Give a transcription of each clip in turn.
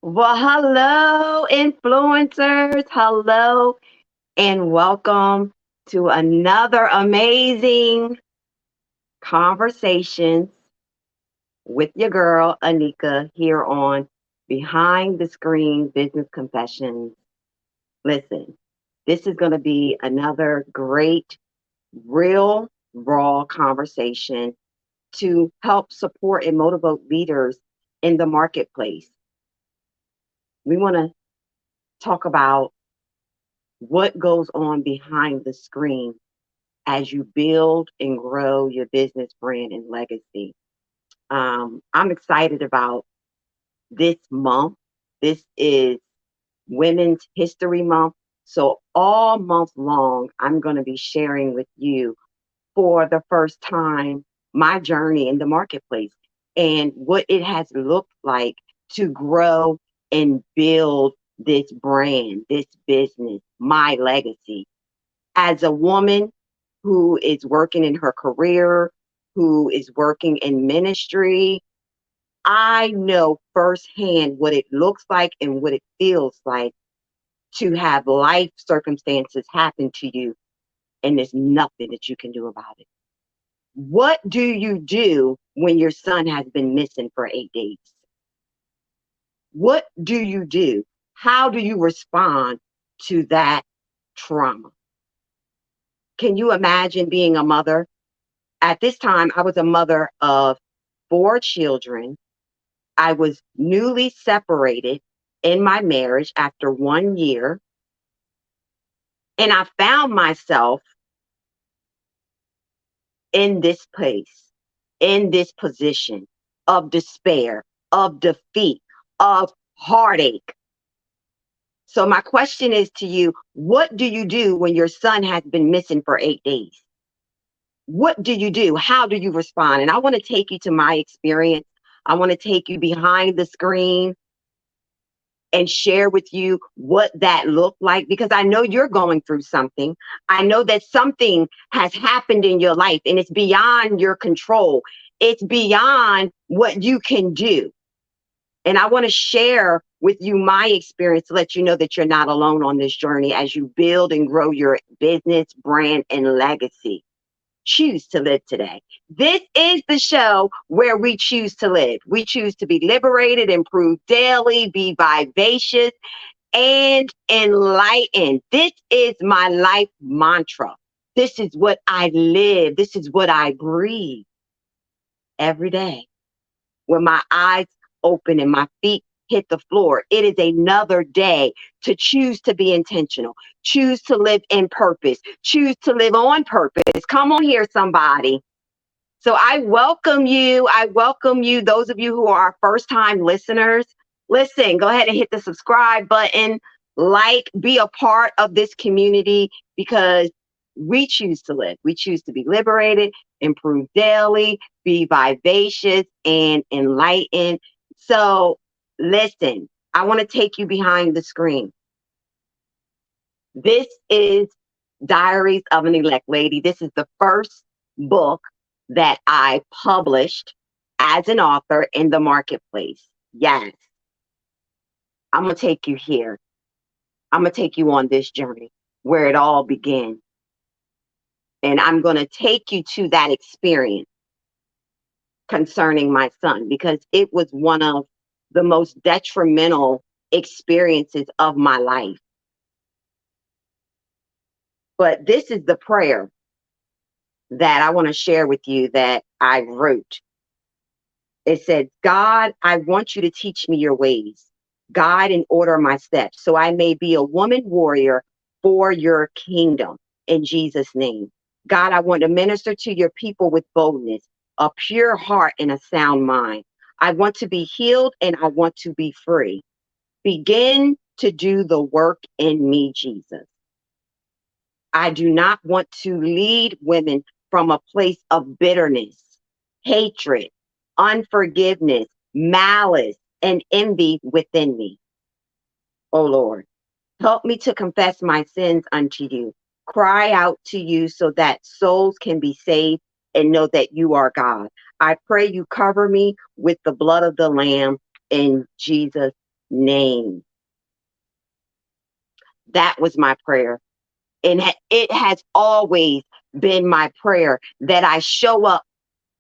Well, hello, influencers. Hello, and welcome to another amazing conversations with your girl, Anika, here on Behind the Screen Business Confessions. Listen, this is going to be another great, real, raw conversation to help support and motivate leaders in the marketplace. We want to talk about what goes on behind the screen as you build and grow your business brand and legacy. I'm excited about this month. This is Women's History Month. So, all month long, I'm going to be sharing with you for the first time my journey in the marketplace and what it has looked like to grow and build this brand, this business, my legacy. As a woman who is working in her career, who is working in ministry, I know firsthand what it looks like and what it feels like to have life circumstances happen to you, and there's nothing that you can do about it. What do you do when your son has been missing for 8 days? What do you do? How do you respond to that trauma? Can you imagine being a mother? At this time, I was a mother of 4 children. I was newly separated in my marriage after 1 year. And I found myself in this place, in this position of despair, of defeat, of heartache. So, my question is to you, what do you do when your son has been missing for 8 days? What do you do? How do you respond? And I want to take you to my experience. I want to take you behind the screen and share with you what that looked like because I know you're going through something. I know that something has happened in your life and it's beyond your control. It's beyond what you can do. And I want to share with you my experience to let you know that you're not alone on this journey as you build and grow your business, brand, and legacy. Choose to live today. This is the show where we choose to live. We choose to be liberated, improve daily, be vivacious, and enlightened. This is my life mantra. This is what I live. This is what I breathe every day. When my eyes open and my feet hit the floor, it is another day to choose to be intentional, choose to live in purpose, choose to live on purpose. Come on here, somebody. So I welcome you. I welcome you, those of you who are our first time listeners. Listen, go ahead and hit the subscribe button, be a part of this community because we choose to live. We choose to be liberated, improve daily, be vivacious, and enlightened. So listen, I want to take you behind the screen. This is Diaries of an Elect Lady. This is the first book that I published as an author in the marketplace. Yes, I'm going to take you here. I'm going to take you on this journey where it all began. And I'm going to take you to that experience concerning my son because it was one of the most detrimental experiences of my life. But this is the prayer that I want to share with you that I wrote. It said, God, I want you to teach me your ways, guide and order my steps, so I may be a woman warrior for your kingdom in Jesus' name. God, I want to minister to your people with boldness, a pure heart and a sound mind. I want to be healed and I want to be free. Begin to do the work in me, Jesus. I do not want to lead women from a place of bitterness, hatred, unforgiveness, malice, and envy within me. Oh Lord, help me to confess my sins unto you, cry out to you so that souls can be saved and know that you are God. I pray you cover me with the blood of the Lamb in Jesus' name. That was my prayer. And it has always been my prayer that I show up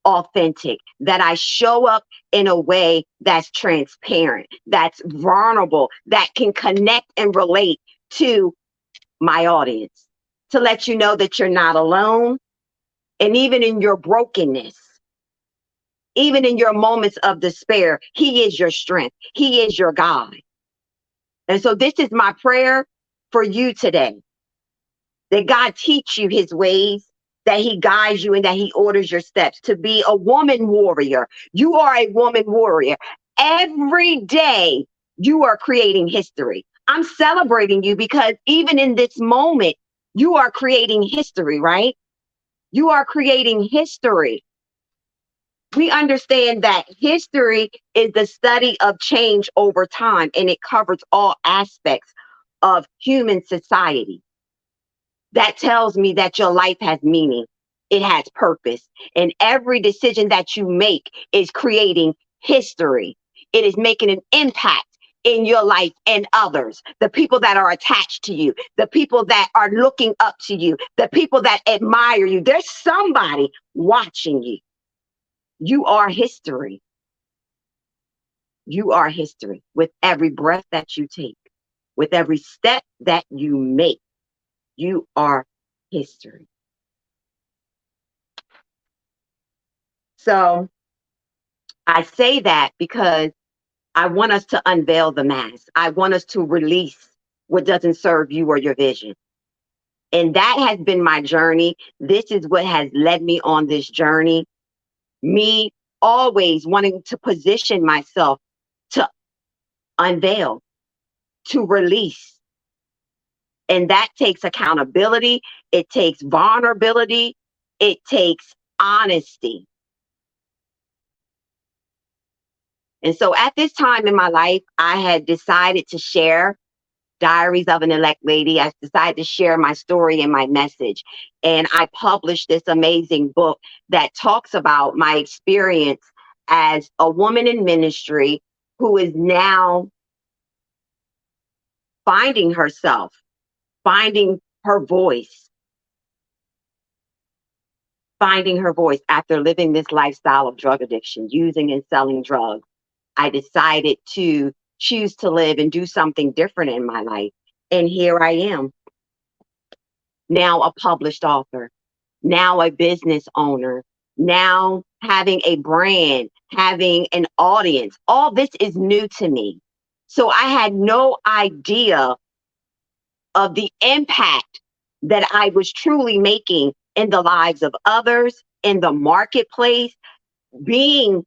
authentic, that I show up in a way that's transparent, that's vulnerable, that can connect and relate to my audience, to let you know that you're not alone. And even in your brokenness, even in your moments of despair, He is your strength. He is your God. And so this is my prayer for you today, that God teach you His ways, that He guides you and that He orders your steps to be a woman warrior. You are a woman warrior. Every day you are creating history. I'm celebrating you because even in this moment, you are creating history, right? You are creating history. We understand that history is the study of change over time, and it covers all aspects of human society. That tells me that your life has meaning. It has purpose. And every decision that you make is creating history. It is making an impact in your life and others, the people that are attached to you, the people that are looking up to you, the people that admire you. There's somebody watching you. You are history. You are history with every breath that you take, with every step that you make. You are history. So I say that because I want us to unveil the mask. I want us to release what doesn't serve you or your vision. And that has been my journey. This is what has led me on this journey. Me always wanting to position myself to unveil, to release. And that takes accountability. It takes vulnerability. It takes honesty. And so at this time in my life, I had decided to share Diaries of an Elect Lady. I decided to share my story and my message. And I published this amazing book that talks about my experience as a woman in ministry who is now finding herself, finding her voice, finding her voice after living this lifestyle of drug addiction, using and selling drugs. I decided to choose to live and do something different in my life. And here I am, now a published author, now a business owner, now having a brand, having an audience. All this is new to me. So I had no idea of the impact that I was truly making in the lives of others, in the marketplace, being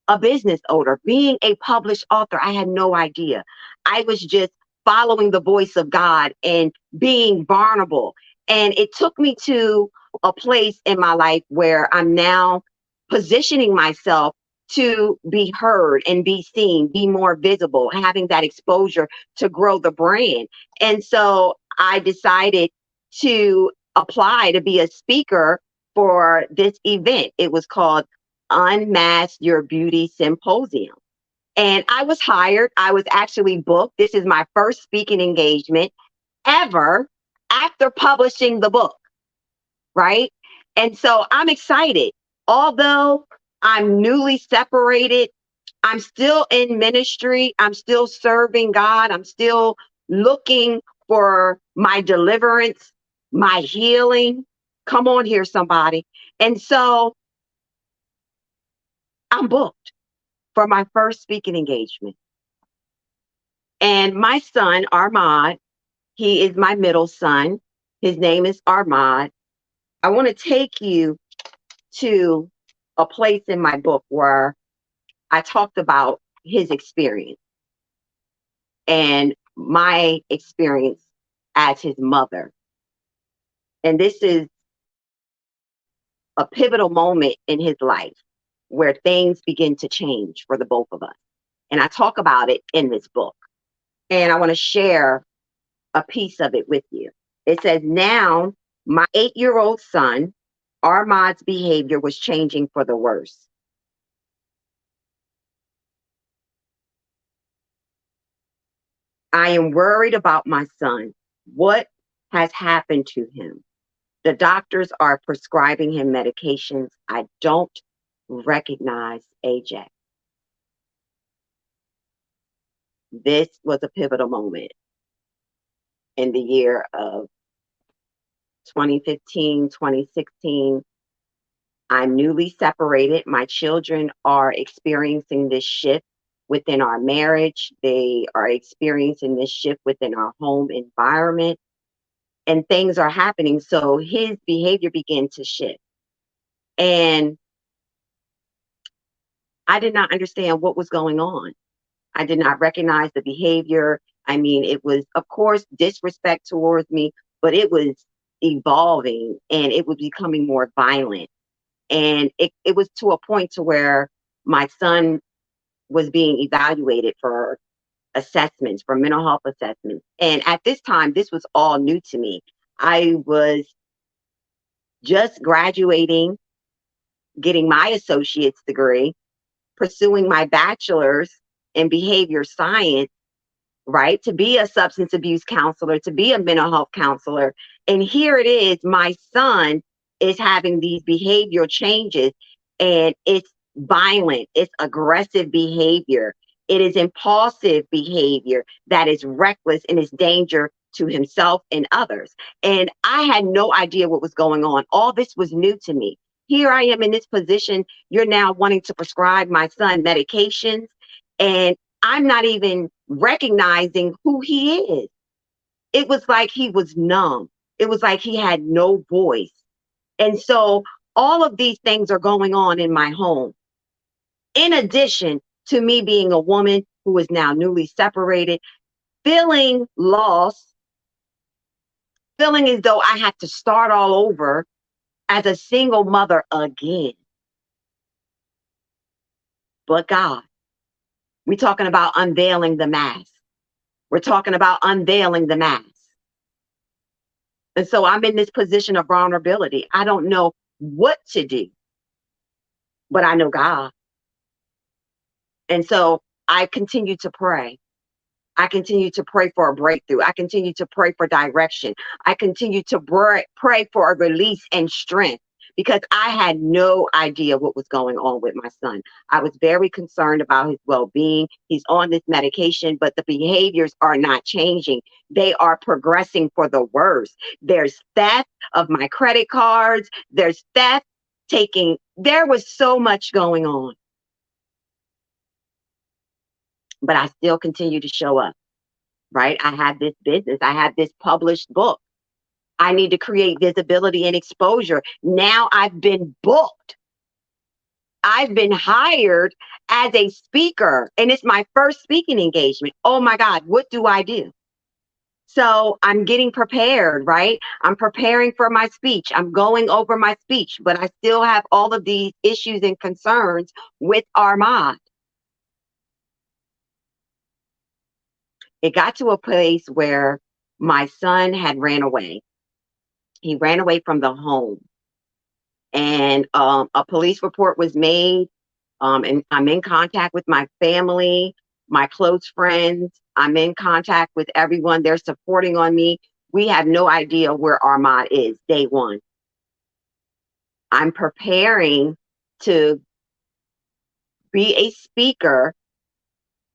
a business owner, being a published author. I had no idea. I was just following the voice of God and being vulnerable. And it took me to a place in my life where I'm now positioning myself to be heard and be seen, be more visible, having that exposure to grow the brand. And so I decided to apply to be a speaker for this event. It was called Unmask Your Beauty Symposium. And I was hired. I was actually booked. This is my first speaking engagement ever after publishing the book, right? And so I'm excited. Although I'm newly separated, I'm still in ministry. I'm still serving God. I'm still looking for my deliverance, my healing. Come on here, somebody. And so I'm booked for my first speaking engagement. And my son, Armand, he is my middle son. His name is Armand. I want to take you to a place in my book where I talked about his experience and my experience as his mother. And this is a pivotal moment in his life where things begin to change for the both of us. And I talk about it in this book. And I want to share a piece of it with you. It says, now my 8-year-old son, Armad's behavior was changing for the worse. I am worried about my son. What has happened to him? The doctors are prescribing him medications. I don't recognize AJ. This was a pivotal moment in the year of 2015, 2016. I'm newly separated. My children are experiencing this shift within our marriage. They are experiencing this shift within our home environment, and things are happening. So his behavior began to shift. And I did not understand what was going on. I did not recognize the behavior. I mean, it was, of course, disrespect towards me, but it was evolving and it was becoming more violent. And it was to a point to where my son was being evaluated for assessments, for mental health assessments. And at this time, this was all new to me. I was just graduating, getting my associate's degree, pursuing my bachelor's in behavior science, right? To be a substance abuse counselor, to be a mental health counselor. And here it is, my son is having these behavioral changes, and it's violent, it's aggressive behavior, it is impulsive behavior that is reckless and is danger to himself and others. And I had no idea what was going on. All this was new to me. Here I am in this position. You're now wanting to prescribe my son medications, and I'm not even recognizing who he is. It was like he was numb. It was like he had no voice. And so all of these things are going on in my home. In addition to me being a woman who is now newly separated, feeling lost, feeling as though I have to start all over as a single mother again. But God, we're talking about unveiling the mask. We're talking about unveiling the mask. And so I'm in this position of vulnerability. I don't know what to do, but I know God. And so I continue to pray. I continue to pray for a breakthrough. I continue to pray for direction. I continue to pray for a release and strength, because I had no idea what was going on with my son. I was very concerned about his well-being. He's on this medication, but the behaviors are not changing. They are progressing for the worse. There's theft of my credit cards. There's theft there was so much going on. But I still continue to show up, right? I have this business. I have this published book. I need to create visibility and exposure. Now I've been booked. I've been hired as a speaker, and it's my first speaking engagement. Oh my God, what do I do? So I'm getting prepared, right? I'm preparing for my speech. I'm going over my speech, but I still have all of these issues and concerns with Armand. It got to a place where my son had ran away. He ran away from the home, and a police report was made. And I'm in contact with my family, my close friends. I'm in contact with everyone. They're supporting on me. We have no idea where Armand is day one. I'm preparing to be a speaker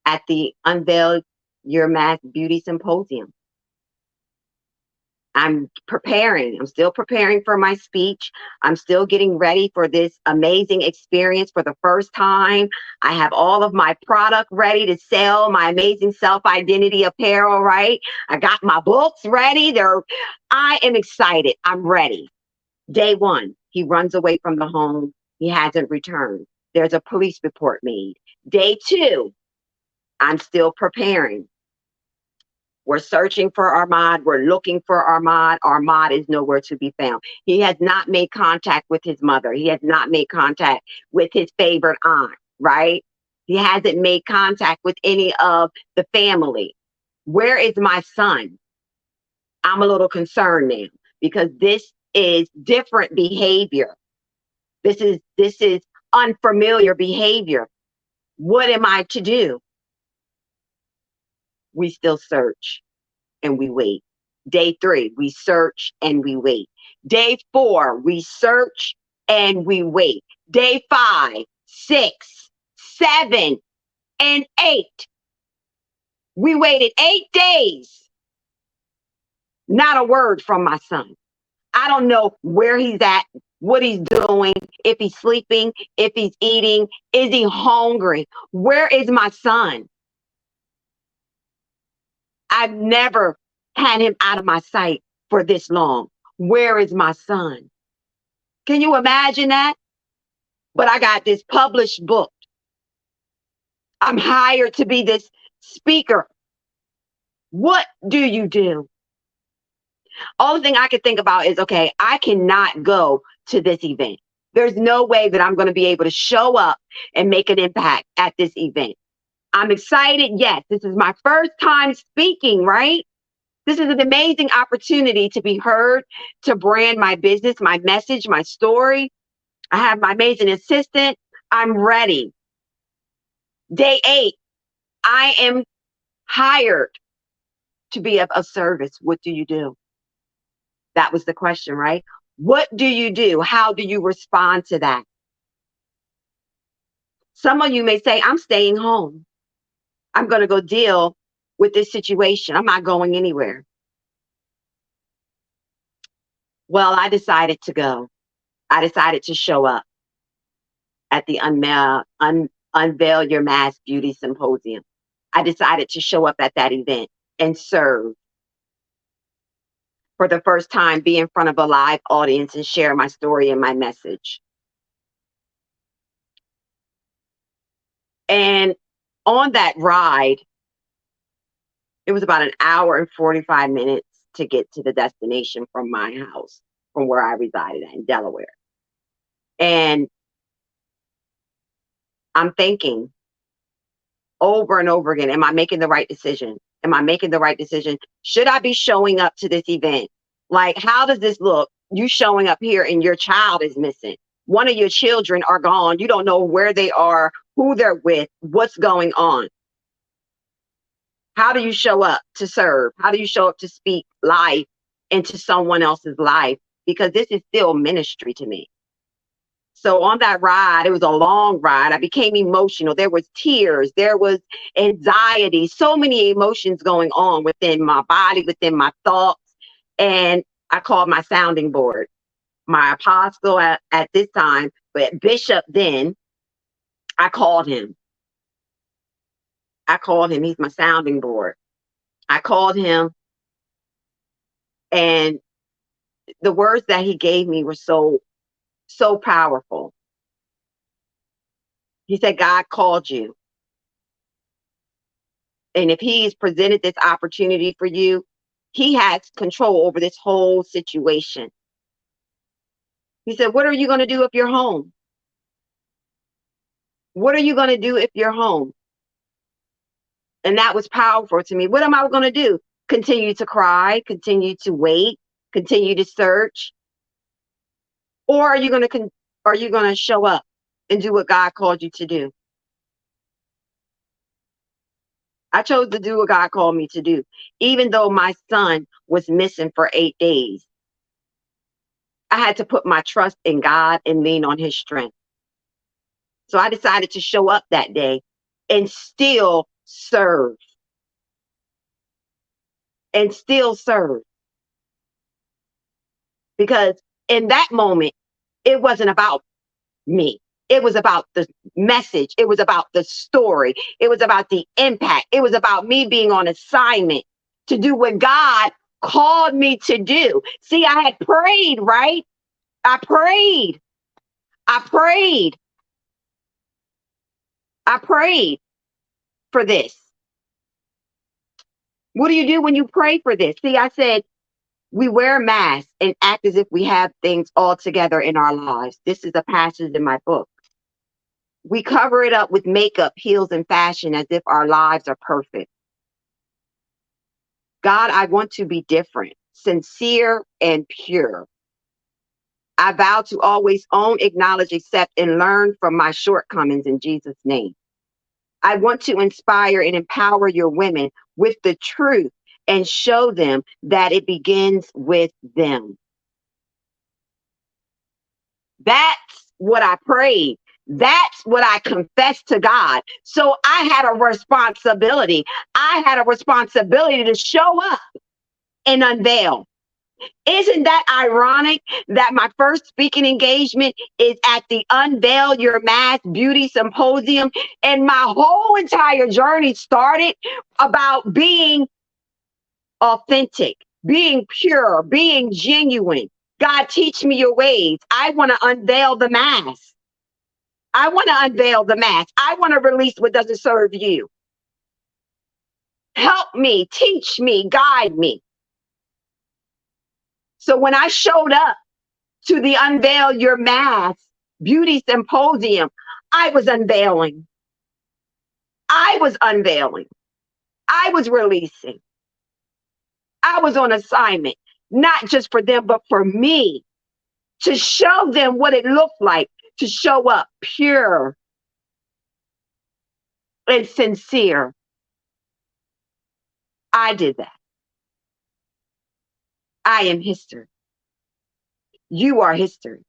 at the Unveil Your Mask Beauty Symposium. I'm preparing. I'm still preparing for my speech. I'm still getting ready for this amazing experience for the first time. I have all of my product ready to sell, my amazing self-identity apparel, right? I got my books ready. I am excited. I'm ready. Day one, he runs away from the home. He hasn't returned. There's a police report made. Day two, I'm still preparing. We're searching for Armand. We're looking for Armand. Armand is nowhere to be found. He has not made contact with his mother. He has not made contact with his favorite aunt, right? He hasn't made contact with any of the family. Where is my son? I'm a little concerned now, because this is different behavior. This is unfamiliar behavior. What am I to do? we still search and we wait. Day 3, we search and we wait. Day 4, we search and we wait. Day 5, 6, 7, and 8. We waited 8 days. Not a word from my son. I don't know where he's at, what he's doing, if he's sleeping, if he's eating, is he hungry? Where is my son? I've never had him out of my sight for this long. Where is my son? Can you imagine that? But I got this published book. I'm hired to be this speaker. What do you do? Only thing I can think about is, okay, I cannot go to this event. There's no way that I'm going to be able to show up and make an impact at this event. I'm excited. Yes, this is my first time speaking, right? This is an amazing opportunity to be heard, to brand my business, my message, my story. I have my amazing assistant. I'm ready. Day 8, I am hired to be of service. What do you do? That was the question, right? What do you do? How do you respond to that? Some of you may say, I'm staying home. I'm going to go deal with this situation. I'm not going anywhere. Well, I decided to go. I decided to show up at the Unveil Your Mask Beauty Symposium. I decided to show up at that event and serve. For the first time, be in front of a live audience and share my story and my message. And on that ride, it was about an hour and 45 minutes to get to the destination from my house, from where I resided in Delaware. And I'm thinking over and over again, am I making the right decision? Am I making the right decision? Should I be showing up to this event? Like, how does this look? You showing up here and your child is missing. One of your children are gone. You don't know where they are, who they're with, what's going on. How do you show up to serve? How do you show up to speak life into someone else's life? Because this is still ministry to me. So on that ride, it was a long ride. I became emotional. There was tears. There was anxiety. So many emotions going on within my body, within my thoughts. And I called my sounding board, my apostle at this time, but bishop then. I called him. He's my sounding board. I called him, and the words that he gave me were so powerful. He said, God called you. And if he's presented this opportunity for you, he has control over this whole situation. He said, what are you going to do if you're home? What are you going to do if you're home? And that was powerful to me. What am I going to do? Continue to cry, continue to wait, continue to search? Or are you going to show up and do what God called you to do? I chose to do what God called me to do, even though my son was missing for 8 days. I had to put my trust in God and lean on his strength. So I decided to show up that day and still serve. And still serve. Because in that moment, it wasn't about me. It was about the message. It was about the story. It was about the impact. It was about me being on assignment to do what God called me to do. See, I had prayed, right? I prayed for this. What do you do when you pray for this? See, I said, we wear masks and act as if we have things all together in our lives. This is a passage in my book. We cover it up with makeup, heels, and fashion as if our lives are perfect. God, I want to be different, sincere, and pure. I vow to always own, acknowledge, accept, and learn from my shortcomings in Jesus' name. I want to inspire and empower your women with the truth and show them that it begins with them. That's what I prayed. That's what I confessed to God. So I had a responsibility. I had a responsibility to show up and unveil. Isn't that ironic that my first speaking engagement is at the Unveil Your Mask Beauty Symposium? And my whole entire journey started about being authentic, being pure, being genuine. God, teach me your ways. I want to unveil the mask. I want to unveil the mask. I want to release what doesn't serve you. Help me, teach me, guide me. So when I showed up to the Unveil Your Mask Beauty Symposium, I was unveiling. I was unveiling. I was releasing. I was on assignment, not just for them, but for me, to show them what it looked like to show up pure and sincere. I did that. I am history. You are history.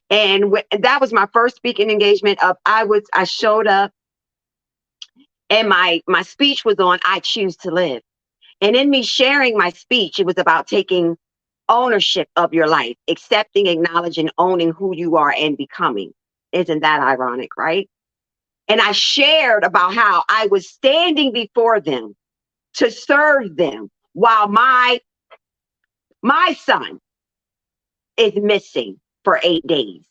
And that was my first speaking engagement of I showed up and my speech was on I Choose to Live. And in me sharing my speech, it was about taking ownership of your life, accepting, acknowledging, owning who you are and becoming. Isn't that ironic, right? And I shared about how I was standing before them to serve them while my son is missing for 8 days.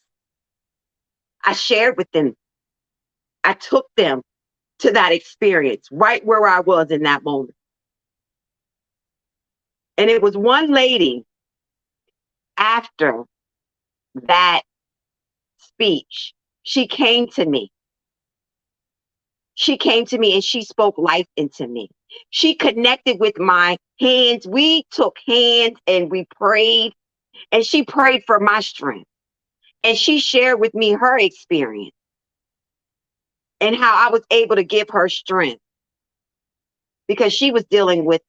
I shared with them. I took them to that experience right where I was in that moment. And it was one lady after that speech, she came to me. She came to me and she spoke life into me. She connected with my hands. We took hands and we prayed, and she prayed for my strength. And she shared with me her experience and how I was able to give her strength because she was dealing with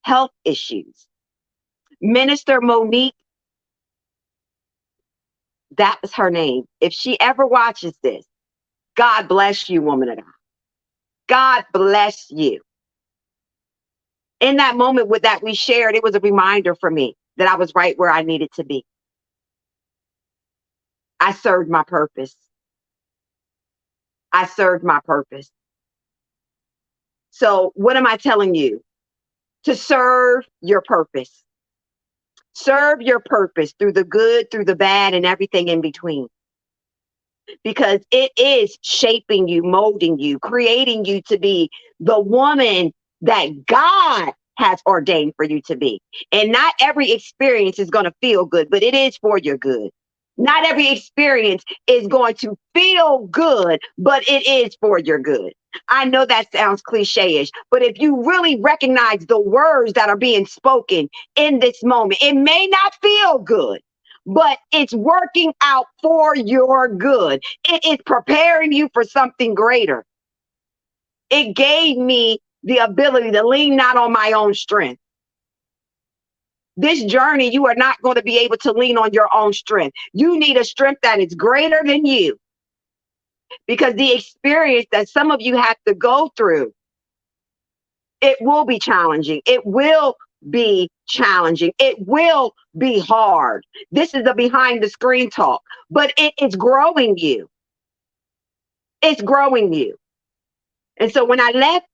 health issues. Minister Monique, that was her name. If she ever watches this, God bless you, woman of God. God bless you. In that moment with that we shared, it was a reminder for me that I was right where I needed to be. I served my purpose. I served my purpose. So what am I telling you? To serve your purpose. Serve your purpose through the good, through the bad, and everything in between. Because it is shaping you, molding you, creating you to be the woman that God has ordained for you to be. And not every experience is going to feel good, but it is for your good. Not every experience is going to feel good, but it is for your good. I know that sounds cliche-ish, but if you really recognize the words that are being spoken in this moment, it may not feel good, but it's working out for your good. It is preparing you for something greater. It gave me the ability to lean not on my own strength. This journey, you are not going to be able to lean on your own strength. You need a strength that is greater than you. Because the experience that some of you have to go through, it will be challenging. It will be challenging. It will be hard. This is a behind the screen talk, but it is growing you. It's growing you. And so when I left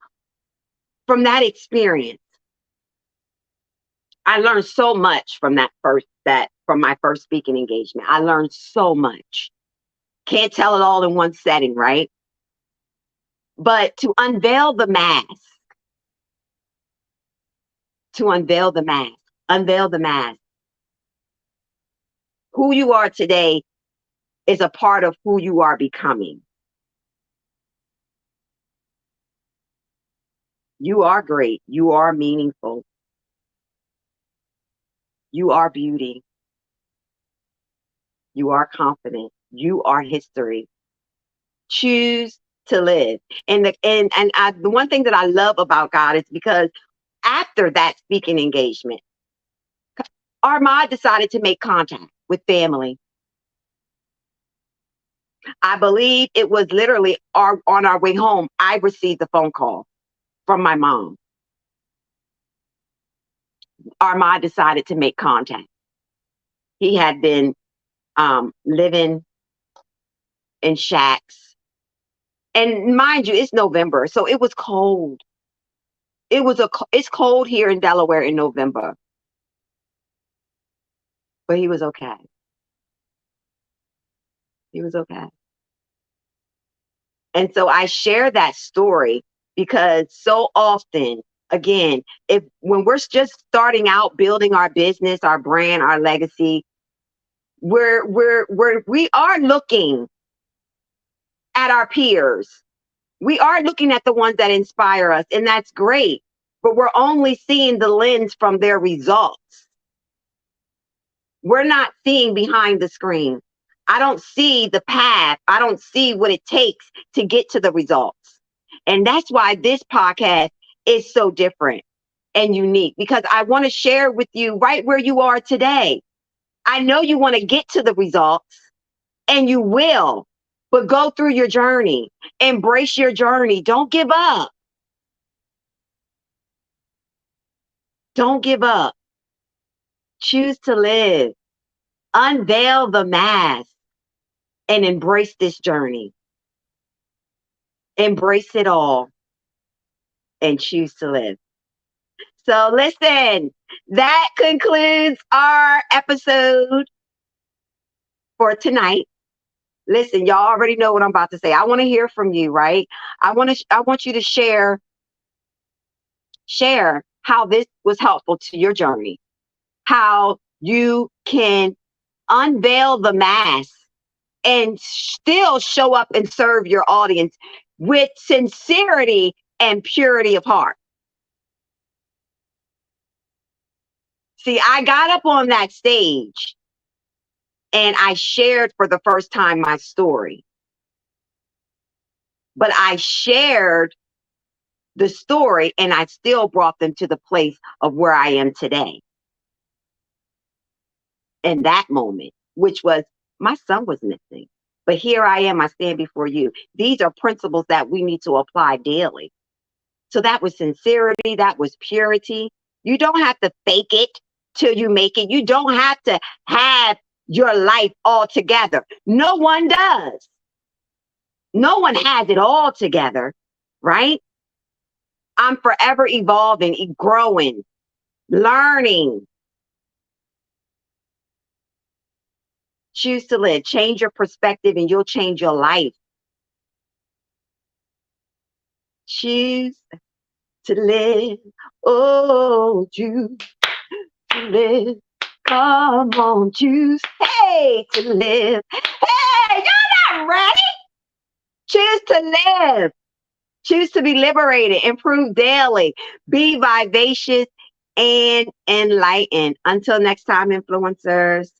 from that experience, I learned so much from from my first speaking engagement. I learned so much. Can't tell it all in one setting, right? But to unveil the mask, unveil the mask. Who you are today is a part of who you are becoming. You are great. You are meaningful. You are beauty. You are confident. You are history. Choose to live. The one thing that I love about God is because after that speaking engagement, Armand decided to make contact with family. I believe it was literally on our way home, I received a phone call from my mom. Armand decided to make contact. He had been living in shacks. And mind you, it's November, so it was cold. It's cold here in Delaware in November. But he was okay. He was okay. And so I share that story because so often, again, when we're just starting out building our business, our brand, our legacy, we are looking at our peers. We are looking at the ones that inspire us, and that's great. But we're only seeing the lens from their results. We're not seeing behind the screen. I don't see the path. I don't see what it takes to get to the results. And that's why this podcast is so different and unique, because I want to share with you right where you are today. I know you want to get to the results, and you will, but go through your journey. Embrace your journey. Don't give up. Don't give up. Choose to live. Unveil the mask and embrace this journey. Embrace it all and choose to live. So listen, that concludes our episode for tonight. Listen, y'all already know what I'm about to say. I want to hear from you, right? I want you to share how this was helpful to your journey, how you can unveil the mask and still show up and serve your audience with sincerity and purity of heart. See, I got up on that stage and I shared for the first time my story. But I shared the story and I still brought them to the place of where I am today. In that moment, which was my son was missing. But here I am, I stand before you. These are principles that we need to apply daily. So that was sincerity, that was purity. You don't have to fake it till you make it. You don't have to have your life all together. No one does. No one has it all together, right? I'm forever evolving, growing, learning. Choose to live. Change your perspective and you'll change your life. Choose to live. Oh, choose to live. Come on, choose. Hey, to live. Hey, you're not ready. Choose to live. Choose to be liberated, improve daily, be vivacious and enlightened. Until next time, influencers.